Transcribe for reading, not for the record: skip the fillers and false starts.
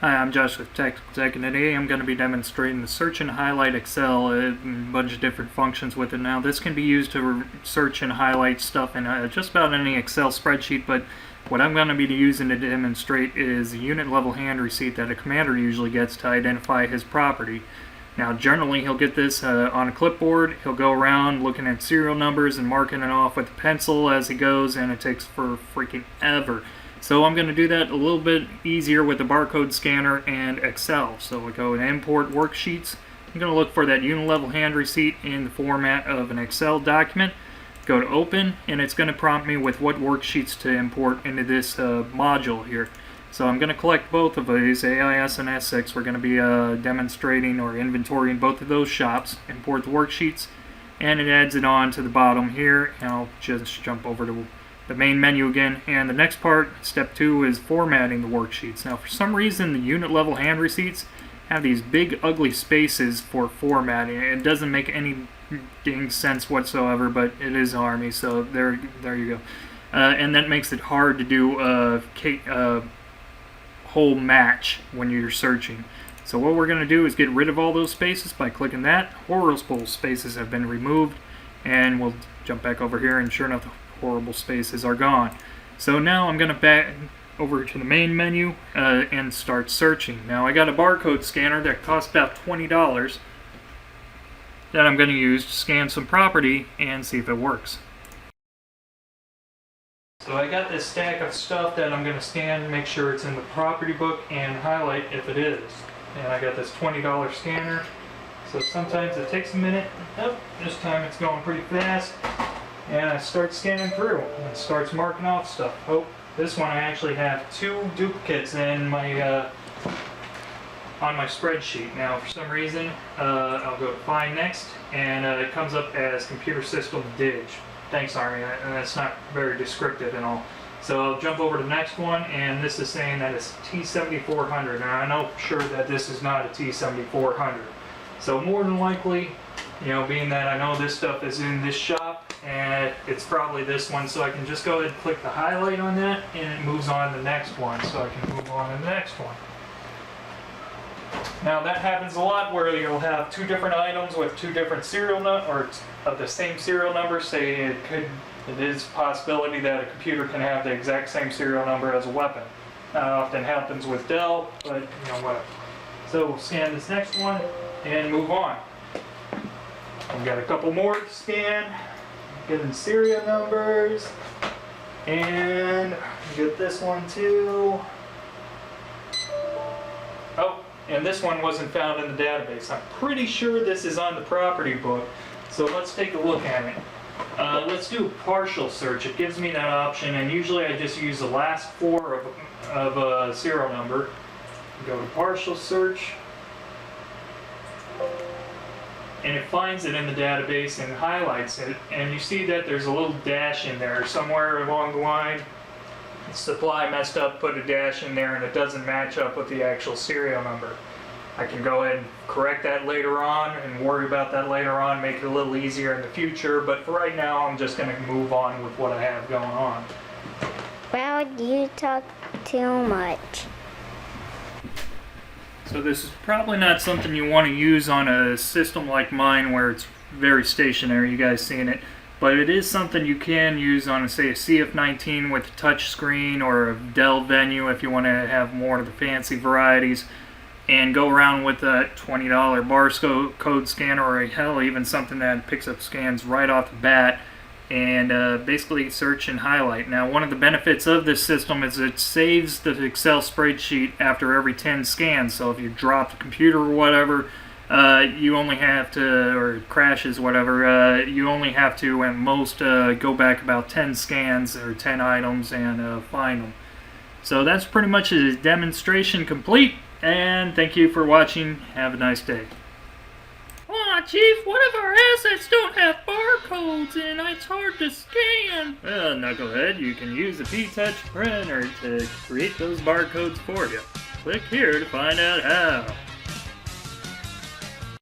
Hi, I'm Josh with Technical Tech, and today I'm going to be demonstrating the Search and Highlight Excel, a bunch of different functions with it. Now, this can be used to search and highlight stuff in just about any Excel spreadsheet, but what I'm going to be using to demonstrate is the unit level hand receipt that a commander usually gets to identify his property. Now, generally, he'll get this on a clipboard. He'll go around looking at serial numbers and marking it off with a pencil as he goes, and it takes for freaking ever. So I'm going to do that a little bit easier with the barcode scanner and Excel. So we go to Import Worksheets. I'm going to look for that unit level hand receipt in the format of an Excel document. Go to Open, and it's going to prompt me with what worksheets to import into this module here. So I'm going to collect both of these, AIS and S6. We're going to be demonstrating or inventorying both of those shops. Import the worksheets, and it adds it on to the bottom here. And I'll just jump over to the main menu again, and the next part, step 2, is formatting the worksheets. Now, for some reason, the unit level hand receipts have these big ugly spaces for formatting. It doesn't make any dang sense whatsoever, but it is Army, so there you go. And that makes it hard to do a whole match when you're searching. So what we're going to do is get rid of all those spaces by clicking that. Horrible spaces have been removed, and we'll jump back over here, and sure enough, the horrible spaces are gone. So now I'm going to back over to the main menu and start searching. Now I got a barcode scanner that costs about $20 that I'm going to use to scan some property and see if it works. So I got this stack of stuff that I'm going to scan to make sure it's in the property book and highlight if it is. And I got this $20 scanner. So sometimes it takes a minute. Oh, this time it's going pretty fast. And I start scanning through, and it starts marking off stuff. Oh, this one I actually have 2 duplicates in my on my spreadsheet. Now, for some reason, I'll go to Find Next, and it comes up as Computer System Dig. Thanks, Army, and that's not very descriptive and all. So I'll jump over to the next one, and this is saying that it's T7400. And I know for sure that this is not a T7400. So more than likely, you know, being that I know this stuff is in this shop, and it's probably this one, so I can just go ahead and click the highlight on that, and it moves on to the next one, so I can move on to the next one. Now that happens a lot where you'll have 2 different items with 2 different serial numbers, or of the same serial number. Say it is a possibility that a computer can have the exact same serial number as a weapon. That often happens with Dell, but you know, whatever. So we'll scan this next one and move on. We've got a couple more to scan, getting serial numbers, and get this one too. Oh, and this one wasn't found in the database. I'm pretty sure this is on the property book, so let's take a look at it. Let's do a partial search. It gives me that option, and usually I just use the last 4 of a serial number. Go to partial search, and it finds it in the database and highlights it, and you see that there's a little dash in there somewhere along the line. Supply messed up, put a dash in there, and it doesn't match up with the actual serial number. I can go ahead and correct that later on and worry about that later on, make it a little easier in the future, but for right now I'm just going to move on with what I have going on. Well, you talk too much. So this is probably not something you want to use on a system like mine where it's very stationary, you guys seen it, but it is something you can use on, say, a CF19 with a touch screen, or a Dell Venue if you want to have more of the fancy varieties, and go around with a $20 barcode scanner, or hell, even something that picks up scans right off the bat, and basically search and highlight. Now, one of the benefits of this system is it saves the Excel spreadsheet after every 10 scans. So if you drop the computer or whatever, you only have to, or it crashes, whatever, you only have to at most go back about 10 scans or 10 items and find them. So that's pretty much a demonstration complete, and thank you for watching. Have a nice day. Aw, Chief, what if our assets don't have barcodes and it's hard to scan? Well, Knucklehead, you can use a P-Touch printer to create those barcodes for you. Click here to find out how.